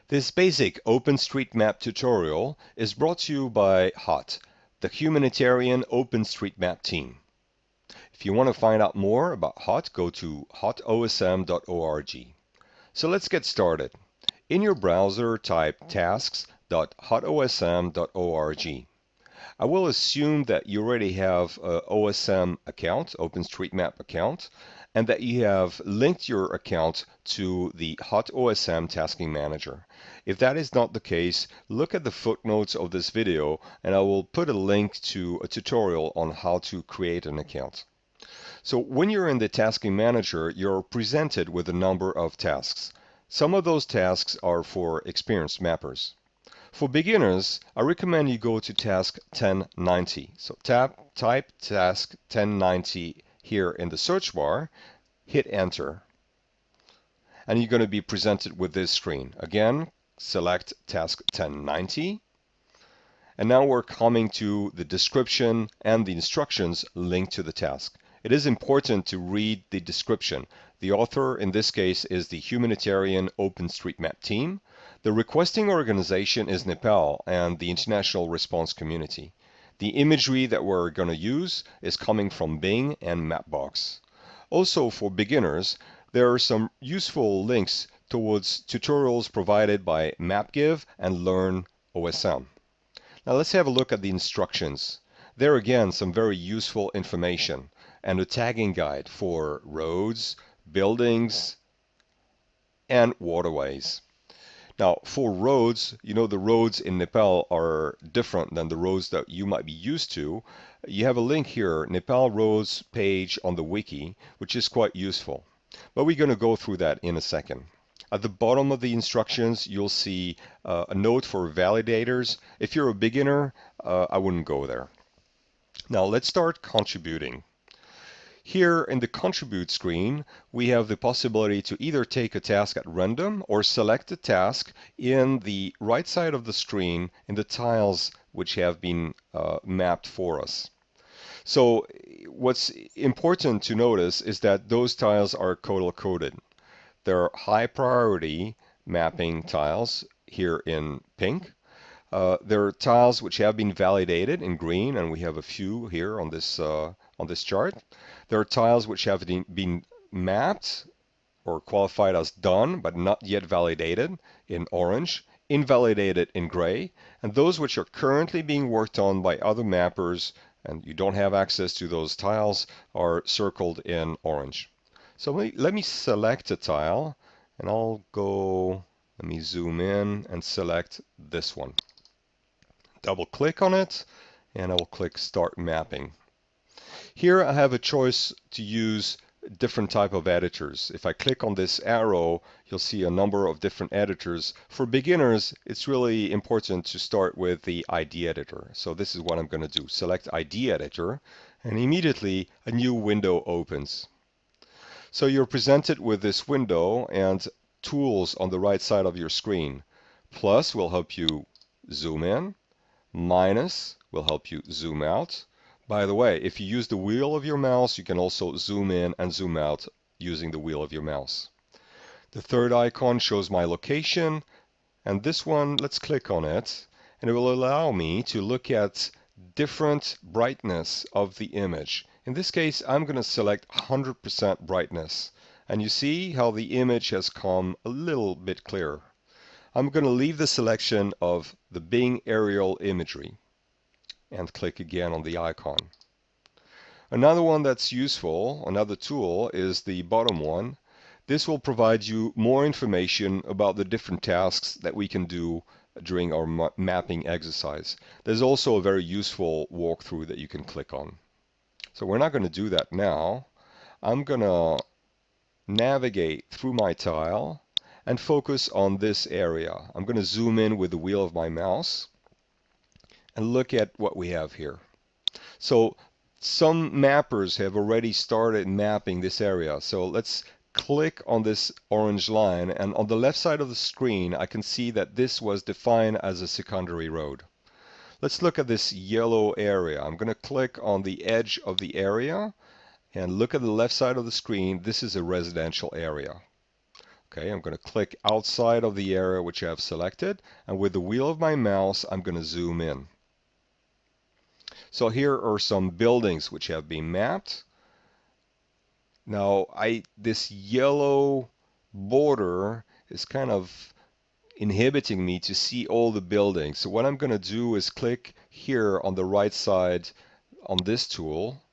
This basic OpenStreetMap tutorial is brought to you by HOT, the humanitarian OpenStreetMap team. If you want to find out more about HOT, go to hotosm.org. So let's get started. In your browser, type tasks.hotosm.org. I will assume that you already have an OSM account, OpenStreetMap account, and that you have linked your account to the Hot OSM Tasking Manager. If that is not the case, look at the footnotes of this video and I will put a link to a tutorial on how to create an account. So when you're in the Tasking Manager, you're presented with a number of tasks. Some of those tasks are for experienced mappers. For beginners, I recommend you go to task 1090. So type task 1090 here in the search bar, hit enter, and you're going to be presented with this screen. Again, select task 1090, and now we're coming to the description and the instructions linked to the task. It is important to read the description. The author in this case is the humanitarian OpenStreetMap team. The requesting organization is Nepal and the International Response Community. The imagery that we're going to use is coming from Bing and Mapbox. Also for beginners, there are some useful links towards tutorials provided by MapGive and Learn OSM. Now let's have a look at the instructions. There again, some very useful information and a tagging guide for roads, buildings, and waterways. Now, for roads, you know the roads in Nepal are different than the roads that you might be used to. You have a link here, Nepal Roads page on the wiki, which is quite useful. But we're going to go through that in a second. At the bottom of the instructions, you'll see a note for validators. If you're a beginner, I wouldn't go there. Now, let's start contributing. Here in the Contribute screen, we have the possibility to either take a task at random or select a task in the right side of the screen in the tiles which have been mapped for us. So what's important to notice is that those tiles are color-coded. They're high priority mapping tiles here in pink. There are tiles which have been validated in green, and we have a few here on this chart. There are tiles which have been mapped or qualified as done but not yet validated in orange, invalidated in gray, and those which are currently being worked on by other mappers and you don't have access to those tiles are circled in orange. So let me select a tile and let me zoom in and select this one. Double click on it and I will click Start Mapping. Here I have a choice to use different type of editors. If I click on this arrow, you'll see a number of different editors. For beginners, it's really important to start with the ID editor. So this is what I'm going to do. Select ID editor and immediately a new window opens. So you're presented with this window and tools on the right side of your screen. Plus will help you zoom in. Minus will help you zoom out. By the way, if you use the wheel of your mouse, you can also zoom in and zoom out using the wheel of your mouse. The third icon shows my location, and this one, let's click on it, and it will allow me to look at different brightness of the image. In this case, I'm going to select 100% brightness, and you see how the image has come a little bit clearer. I'm going to leave the selection of the Bing aerial imagery and click again on the icon. Another one that's useful, another tool, is the bottom one. This will provide you more information about the different tasks that we can do during our mapping exercise. There's also a very useful walkthrough that you can click on. So we're not going to do that now. I'm going to navigate through my tile and focus on this area. I'm going to zoom in with the wheel of my mouse and look at what we have here. So some mappers have already started mapping this area. So let's click on this orange line, and on the left side of the screen I can see that this was defined as a secondary road. Let's look at this yellow area. I'm going to click on the edge of the area and look at the left side of the screen. This is a residential area. Okay, I'm going to click outside of the area which I have selected, and with the wheel of my mouse, I'm going to zoom in. So here are some buildings which have been mapped. Now, this yellow border is kind of inhibiting me to see all the buildings. So what I'm going to do is click here on the right side on this tool,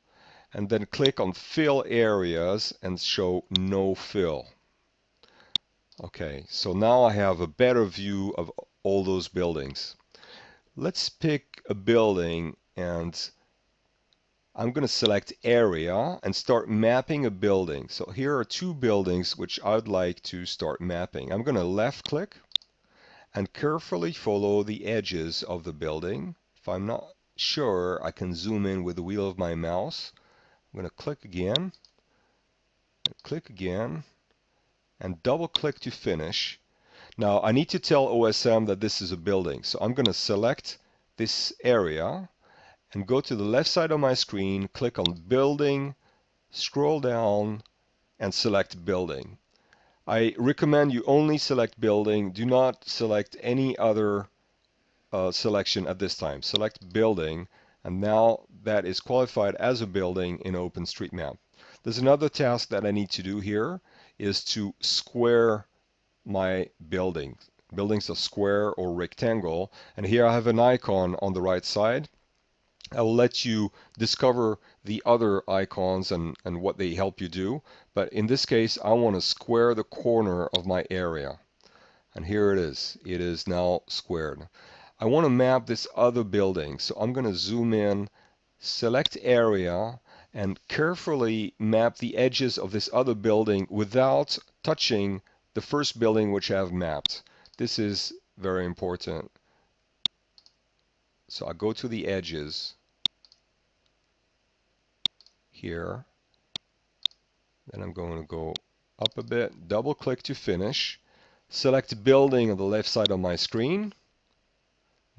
and then click on Fill Areas and show No Fill. Okay, so now I have a better view of all those buildings. Let's pick a building, and I'm going to select Area and start mapping a building. So here are two buildings which I'd like to start mapping. I'm going to left click and carefully follow the edges of the building. If I'm not sure, I can zoom in with the wheel of my mouse. I'm going to click again, and double click to finish. Now I need to tell OSM that this is a building, so I'm going to select this area and go to the left side of my screen, click on Building, scroll down, and select Building. I recommend you only select Building. Do not select any other selection at this time. Select Building, and now that is qualified as a building in OpenStreetMap. There's another task that I need to do here, is to square my building. Buildings are square or rectangle, and here I have an icon on the right side. I will let you discover the other icons and what they help you do, but in this case I want to square the corner of my area, and here it is now squared. I want to map this other building, so I'm going to zoom in, select Area, and carefully map the edges of this other building without touching the first building which I have mapped. This is very important. So I go to the edges here, then I'm going to go up a bit, double click to finish, select building on the left side of my screen.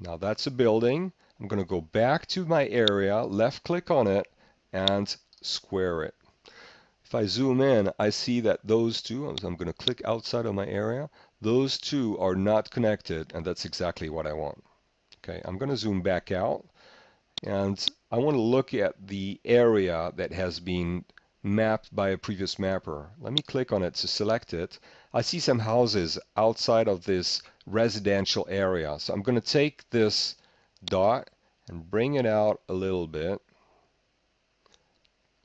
Now that's a building. I'm going to go back to my area, left click on it, and square it. If I zoom in, I see that those two, I'm going to click outside of my area, those two are not connected, and that's exactly what I want. Okay, I'm going to zoom back out, and I want to look at the area that has been mapped by a previous mapper. Let me click on it to select it. I see some houses outside of this residential area. So I'm going to take this dot and bring it out a little bit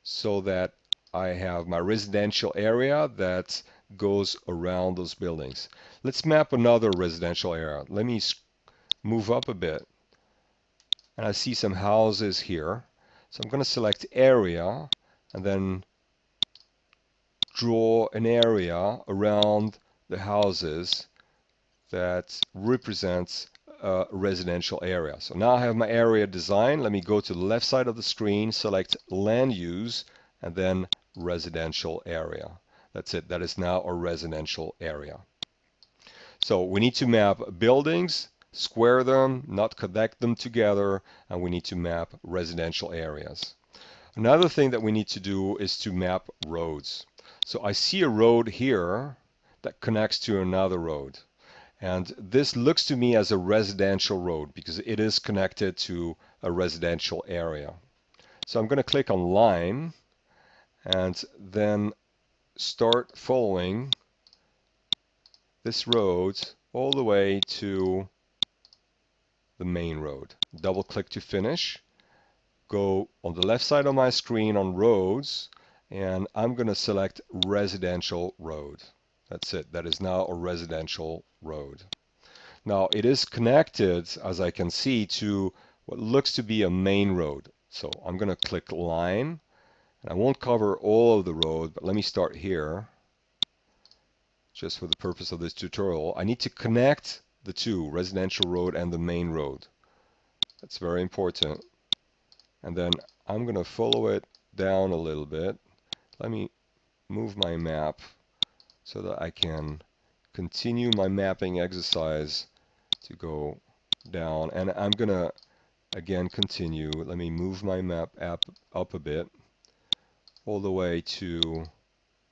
so that I have my residential area that goes around those buildings. Let's map another residential area. Let me move up a bit, and I see some houses here. So I'm going to select Area and then draw an area around the houses that represents a residential area. So now I have my area design. Let me go to the left side of the screen, select Land Use, and then Residential Area. That's it. That is now a residential area. So we need to map buildings, square them, not connect them together, and we need to map residential areas. Another thing that we need to do is to map roads. So I see a road here that connects to another road. And this looks to me as a residential road because it is connected to a residential area. So I'm going to click on Line and then start following this road all the way to the main road. Double click to finish. Go on the left side of my screen on roads, and I'm going to select residential road. That's it. That is now a residential road. Now it is connected, as I can see, to what looks to be a main road. So I'm going to click Line, and I won't cover all of the road, but let me start here. Just for the purpose of this tutorial, I need to connect the two, residential road and the main road. That's very important. And then I'm going to follow it down a little bit. Let me move my map so that I can continue my mapping exercise to go down. And I'm going to, again, continue. Let me move my map up a bit, all the way to,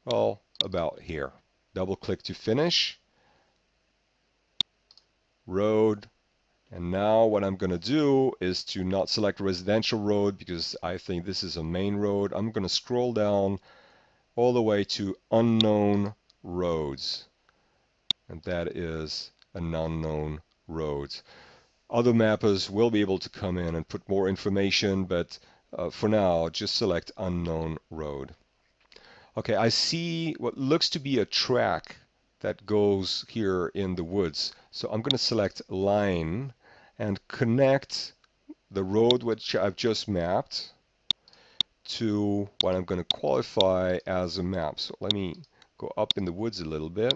well, about here. double click to finish, road, and now what I'm going to do is to not select residential road because I think this is a main road. I'm going to scroll down all the way to unknown roads, and that is an unknown road. Other mappers will be able to come in and put more information, but for now, just select unknown road. Okay, I see what looks to be a track that goes here in the woods. So I'm going to select line and connect the road which I've just mapped to what I'm going to qualify as a map. So let me go up in the woods a little bit.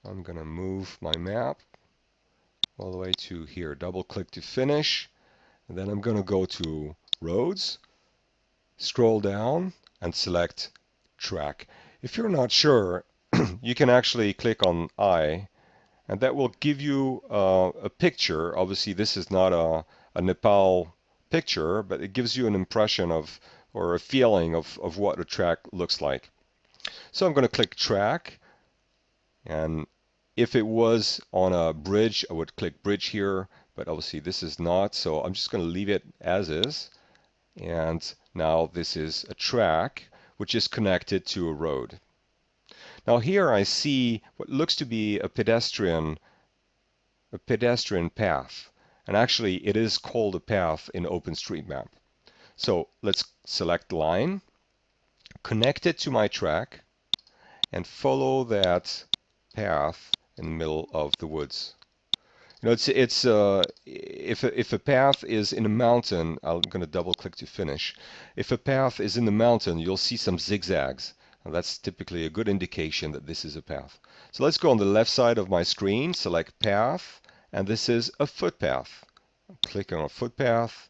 I'm going to move my map all the way to here. Double click to finish. And then I'm going to go to roads, scroll down, and select track. If you're not sure, you can actually click on I, and that will give you a picture. Obviously, this is not a Nepal picture, but it gives you an impression of, or a feeling of what a track looks like. So I'm going to click track, and if it was on a bridge, I would click bridge here, but obviously this is not, so I'm just going to leave it as is. And now this is a track which is connected to a road. Now here I see what looks to be a pedestrian path, and actually it is called a path in OpenStreetMap. So let's select line, connect it to my track, and follow that path in the middle of the woods. You know, if a path is in a mountain, I'm going to double click to finish. If a path is in the mountain, you'll see some zigzags. And that's typically a good indication that this is a path. So let's go on the left side of my screen, select path, and this is a footpath. Click on a footpath,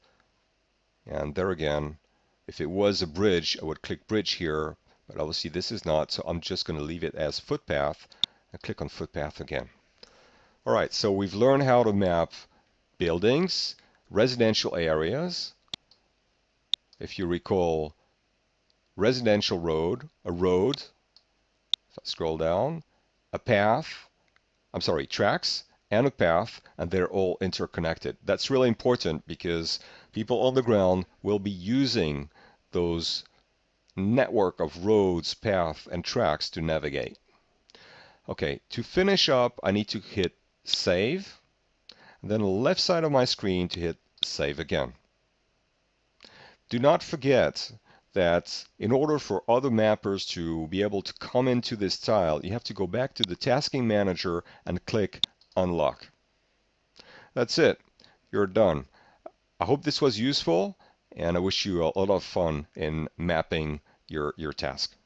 and there again, if it was a bridge, I would click bridge here, but obviously this is not, so I'm just going to leave it as footpath and click on footpath again. All right, so we've learned how to map buildings, residential areas. If you recall, residential road, a road, if I scroll down, a path, tracks, and a path, and they're all interconnected. That's really important because people on the ground will be using those network of roads, paths, and tracks to navigate. Okay, to finish up, I need to hit save, and then on the left side of my screen to hit save again. Do not forget that in order for other mappers to be able to come into this tile, you have to go back to the tasking manager and click unlock. That's it. You're done. I hope this was useful, and I wish you a lot of fun in mapping your task.